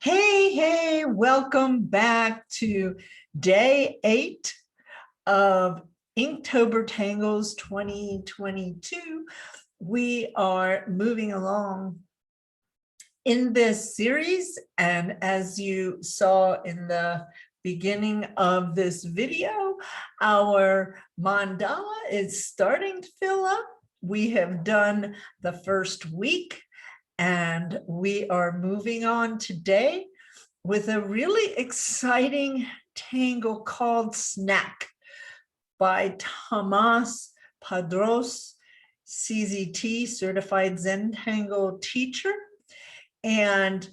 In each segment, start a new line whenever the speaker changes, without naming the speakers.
Hey, welcome back to day 8 of Inktober Tangles 2022. We are moving along in this series, and as you saw in the beginning of this video, our mandala is starting to fill up. We have done the first week, and we are moving on today with a really exciting tangle called Snack by Tomas Padros CZT, Certified Zentangle Teacher. And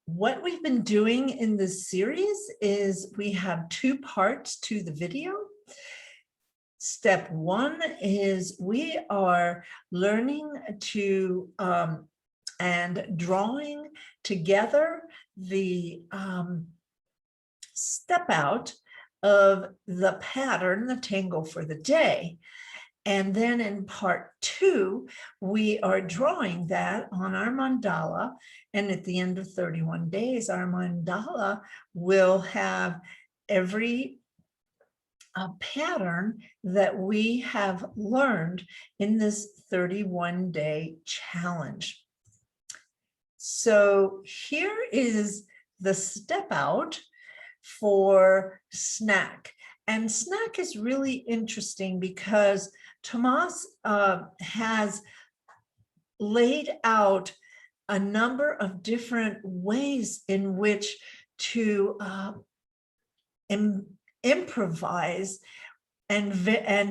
what we've been doing in this series is we have 2 parts to the video. Step 1 is we are learning to and drawing together the step out of the pattern, the tangle for the day. And then in part 2, we are drawing that on our mandala. And at the end of 31 days, our mandala will have every pattern that we have learned in this 31-day challenge. So here is the step out for Snack. And Snack is really interesting because Tomas has laid out a number of different ways in which to improvise and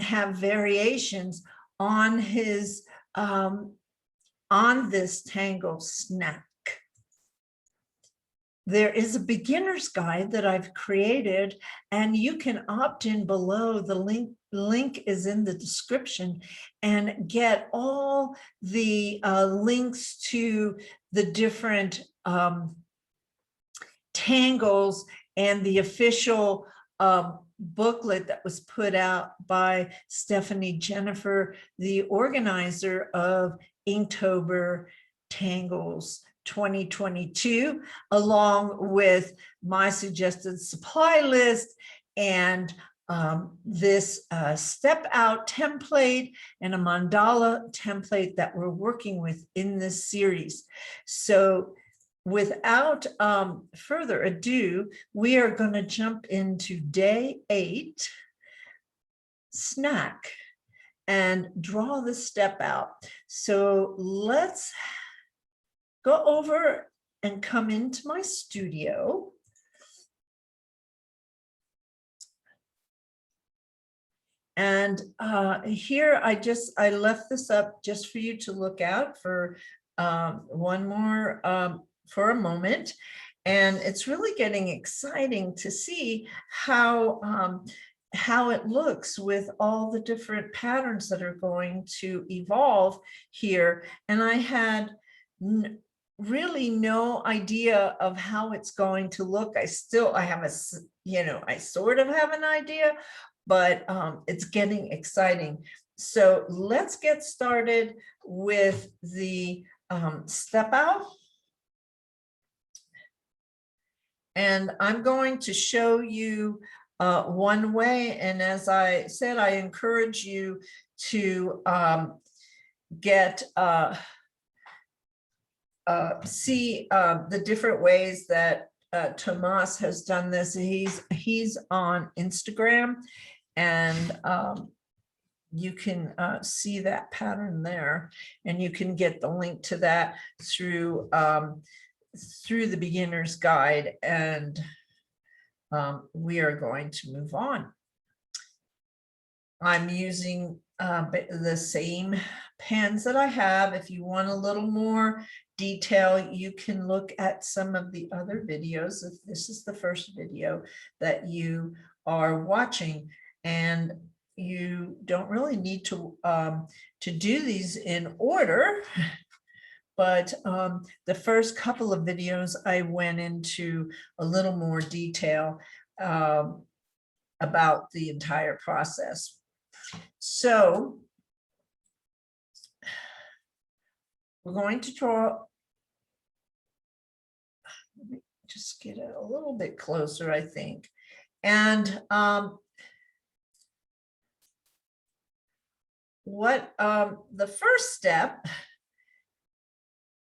have variations on his on this tangle Snack. There is a beginner's guide that I've created, and you can opt in below. The link is in the description, and get all the links to the different tangles and the official booklet that was put out by Stephanie Jennifer, the organizer of Inktober Tangles 2022, along with my suggested supply list and this step out template and a mandala template that we're working with in this series. So without further ado, we are going to jump into day 8, Snack, and draw the step out. So let's go over and come into my studio. And here I left this up just for you to look at for one more for a moment. And it's really getting exciting to see how it looks with all the different patterns that are going to evolve here. And I had really no idea of how it's going to look. I have a, I sort of have an idea, but it's getting exciting. So let's get started with the step out. And I'm going to show you one way. And as I said, I encourage you to get see the different ways that Tomas has done this. He's on Instagram, and you can see that pattern there, and you can get the link to that through the beginner's guide. And we are going to move on. I'm using the same pens that I have. If you want a little more detail, you can look at some of the other videos. If this is the first video that you are watching, and you don't really need to do these in order, but the first couple of videos I went into a little more detail about the entire process. So we're going to draw just get it a little bit closer, I think. And what the first step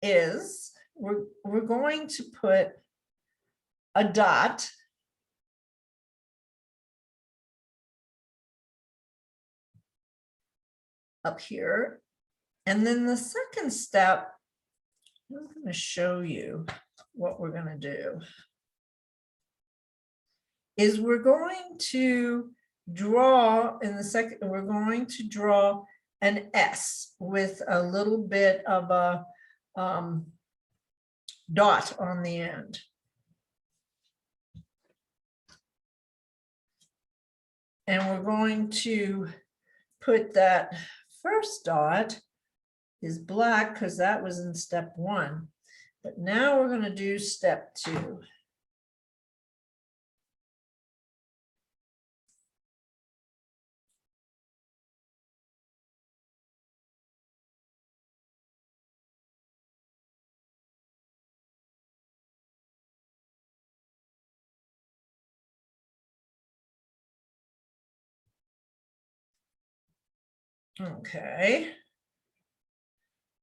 is, we're going to put a dot up here. And then the second step, I'm going to show you what we're going to do, is we're going to draw in the second, we're going to draw an S with a little bit of a dot on the end. And we're going to put that first dot is black because that was in step 1. But now we're going to do step 2. Okay.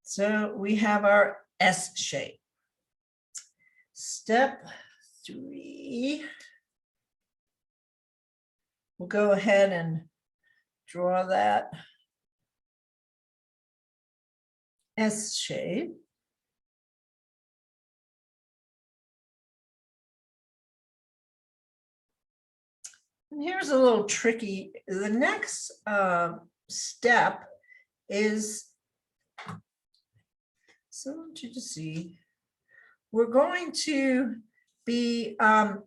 So we have our S shape. Step 3. We'll go ahead and draw that S shape. And here's a little tricky. The next step is, so I want you to see, we're going to be, well,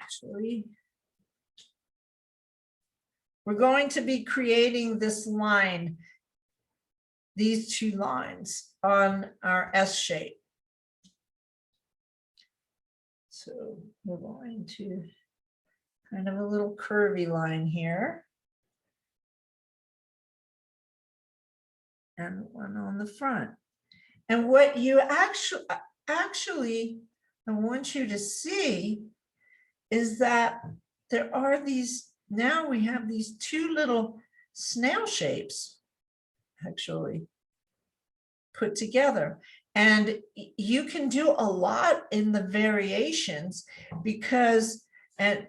actually, we're going to be creating this line, these 2 lines on our S shape. So we're going to kind of a little curvy line here. And one on the front. And what you actually, I want you to see is that there are these, now we have these 2 little snail shapes actually put together. And you can do a lot in the variations because, and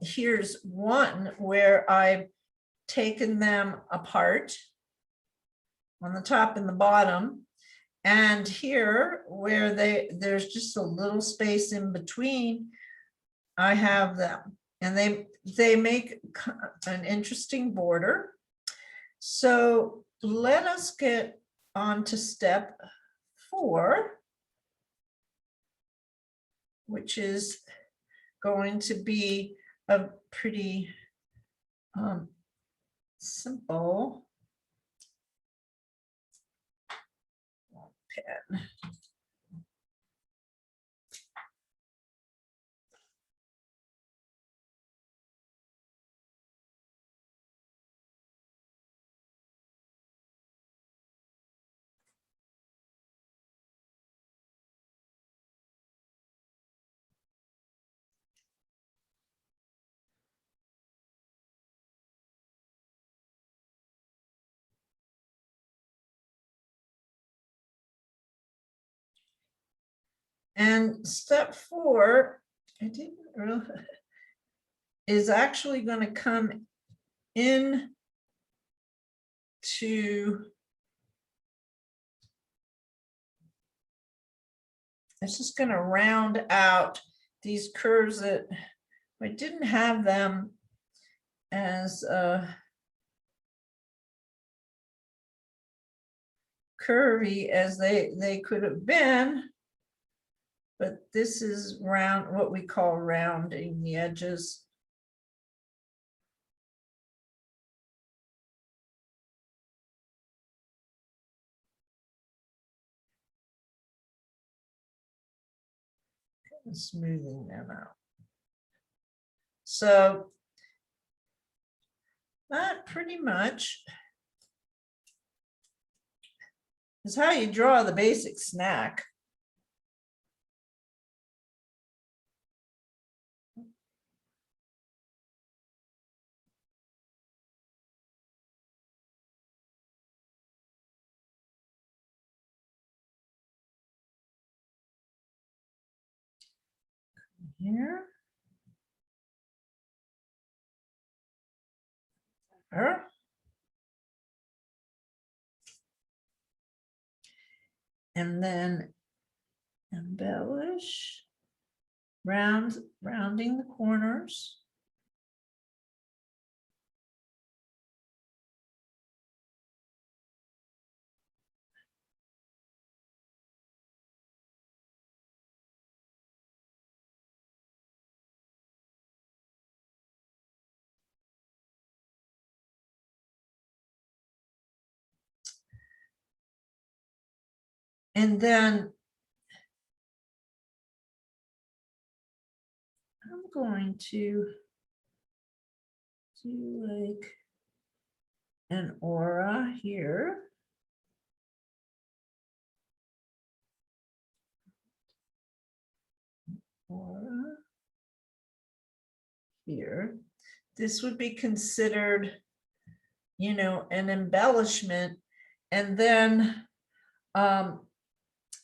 here's one where I've taken them apart on the top and the bottom, and here where there's just a little space in between, I have them, and they make an interesting border. So let us get on to step 4, which is going to be a pretty simple pen. And step 4, I didn't really, is actually going to come in to, it's just going to round out these curves that I didn't have them as curvy as they could have been. But this is round, what we call rounding the edges. And smoothing them out. So that pretty much is how you draw the basic snack. here. There. And then embellish, rounding the corners. And then I'm going to do like an aura here. Aura here. This would be considered, you know, an embellishment. And then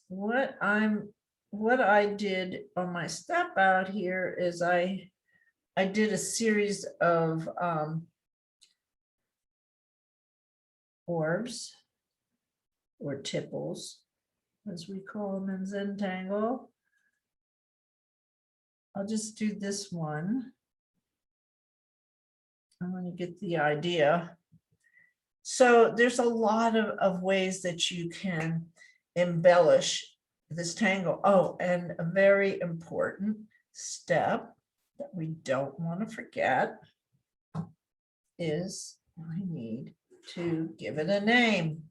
what I did on my step out here is I did a series of orbs or tipples, as we call them in Zentangle. I'll just do this one. I'm going to get the idea. So there's a lot of ways that you can embellish this tangle. Oh, and a very important step that we don't want to forget is I need to give it a name.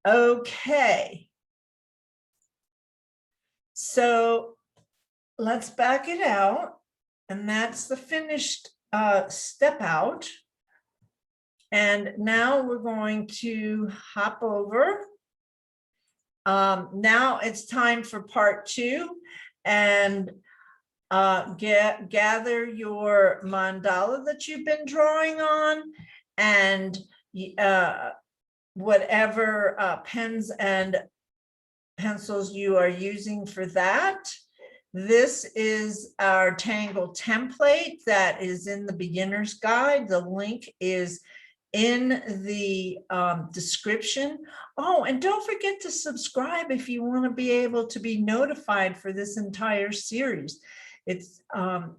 Okay. So let's back it out. And that's the finished step out. And now we're going to hop over. Now it's time for part 2. And gather your mandala that you've been drawing on, and whatever pens and pencils you are using for that. This is our Tangle template that is in the beginner's guide. The link is in the description. Oh, and don't forget to subscribe if you want to be able to be notified for this entire series. It's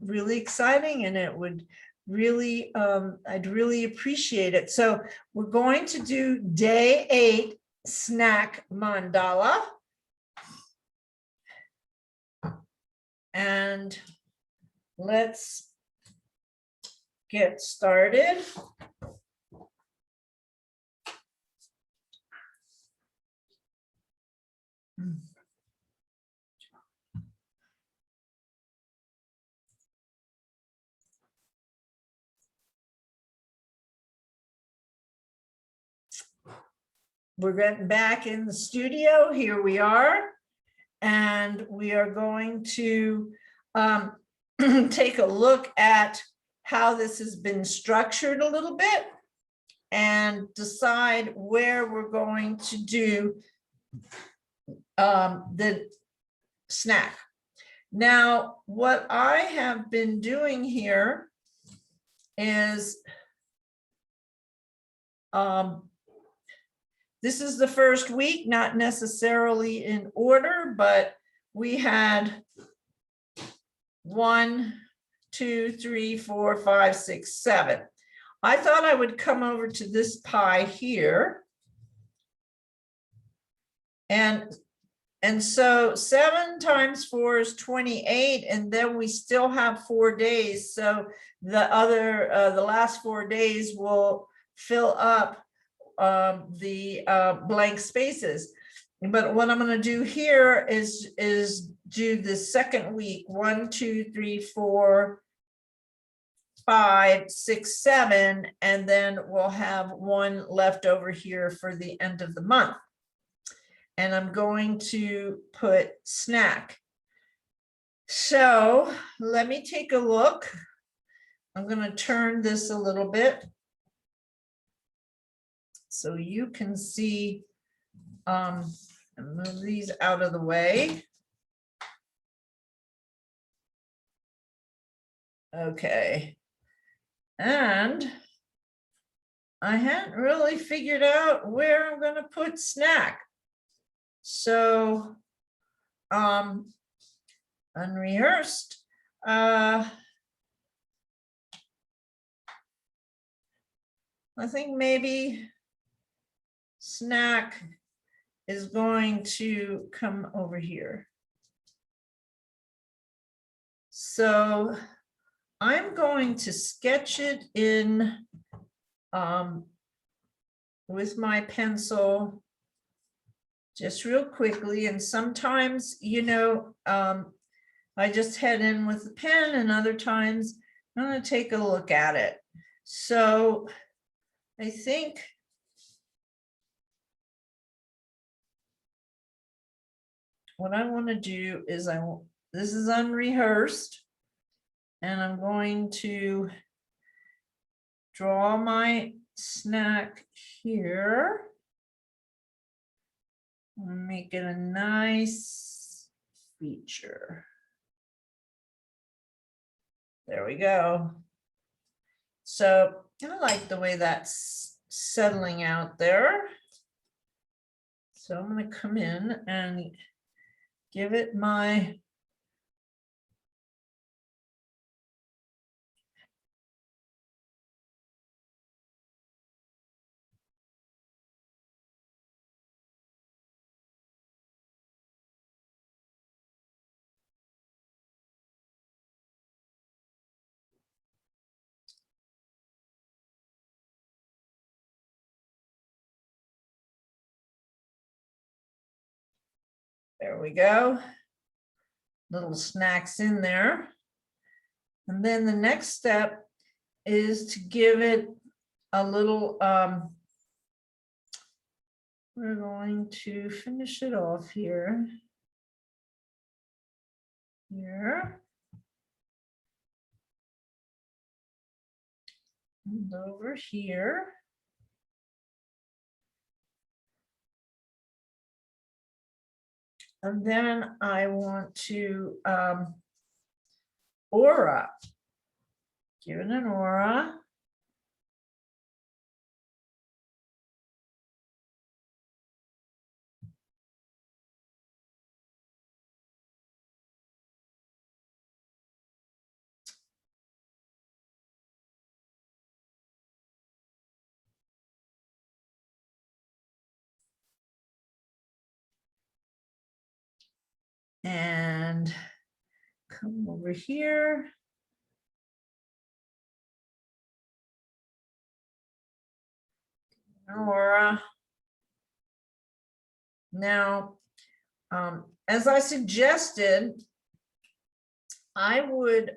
really exciting, and it would really, I'd really appreciate it. So we're going to do day 8 snack mandala. And let's get started. We're getting back in the studio. Here we are. and we are going to take a look at how this has been structured a little bit and decide where we're going to do the snack. Now, what I have been doing here is this is the first week, not necessarily in order, but we had 1, 2, 3, 4, 5, 6, 7. I thought I would come over to this pie here. And so 7 times 4 is 28, and then we still have 4 days. So the last 4 days will fill up the blank spaces. But what I'm going to do here is do the second week, 1, 2, 3, 4, 5, 6, 7, and then we'll have 1 left over here for the end of the month. And I'm going to put snack. So let me take a look. I'm going to turn this a little bit so you can see, move these out of the way. Okay. And I hadn't really figured out where I'm going to put snack. So, unrehearsed. I think maybe snack is going to come over here. So I'm going to sketch it in with my pencil just real quickly. And sometimes, you know, I just head in with the pen, and other times I'm going to take a look at it. So I think what I want to do is this is unrehearsed, and I'm going to draw my snack here. Make it a nice feature. There we go. So I like the way that's settling out there. So I'm going to come in and give it my there we go. Little snacks in there. And then the next step is to give it a little, we're going to finish it off here. Here. And over here. And then I want to aura. Give it an aura. And come over here. Aura. Now, as I suggested, I would,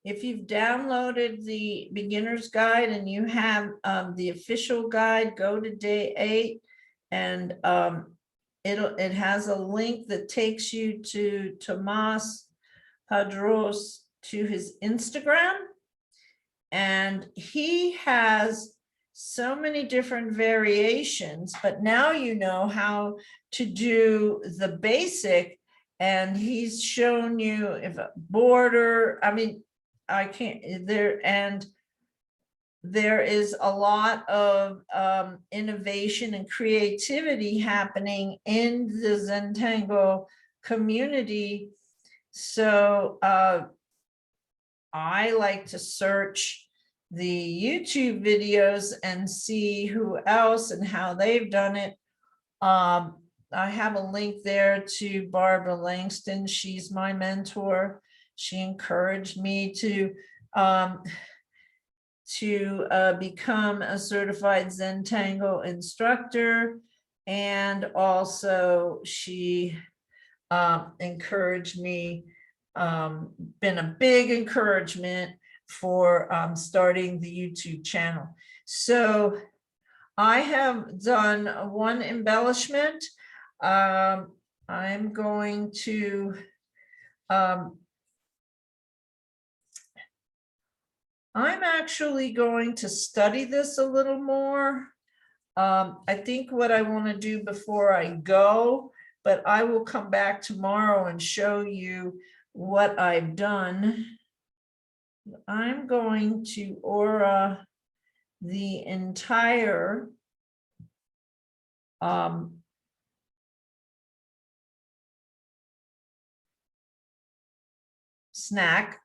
if you've downloaded the beginner's guide and you have the official guide, go to day 8 and it has a link that takes you to Tomas Padros to his Instagram. And he has so many different variations, but now you know how to do the basic. And he's shown you if a border, I mean, I can't there, and there is a lot of innovation and creativity happening in the Zentangle community. So I like to search the YouTube videos and see who else and how they've done it. I have a link there to Barbara Langston. She's my mentor. She encouraged me to become a certified Zentangle instructor. And also she encouraged me, been a big encouragement for starting the YouTube channel. So I have done one embellishment. I'm going to I'm actually going to study this a little more. I think what I want to do before I go, but I will come back tomorrow and show you what I've done. I'm going to aura the entire snack.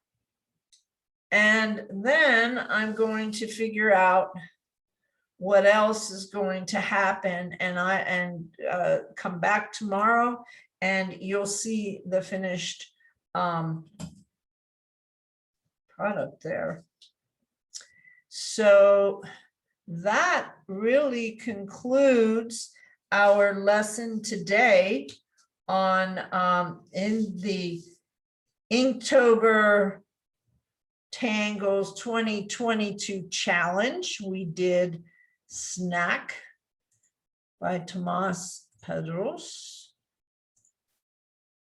And then I'm going to figure out what else is going to happen, and come back tomorrow and you'll see the finished product there. So that really concludes our lesson today on in the Inktober Tangles 2022 challenge. We did Snack by Tomas Padros,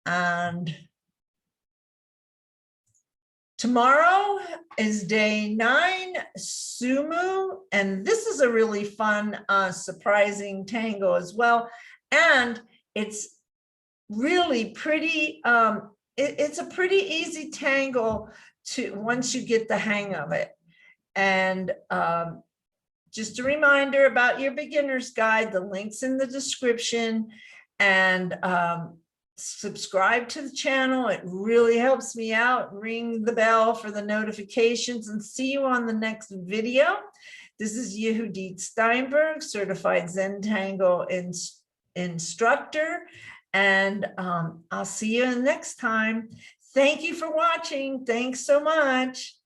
and tomorrow is day 9, Sumu, and this is a really fun surprising tango as well, and it's really pretty it's a pretty easy tango to once you get the hang of it. And just a reminder about your beginner's guide, the link's in the description, and subscribe to the channel. It really helps me out. Ring the bell for the notifications, and see you on the next video. This is Yehudit Steinberg, certified Zentangle instructor, and I'll see you next time. Thank you for watching. Thanks so much.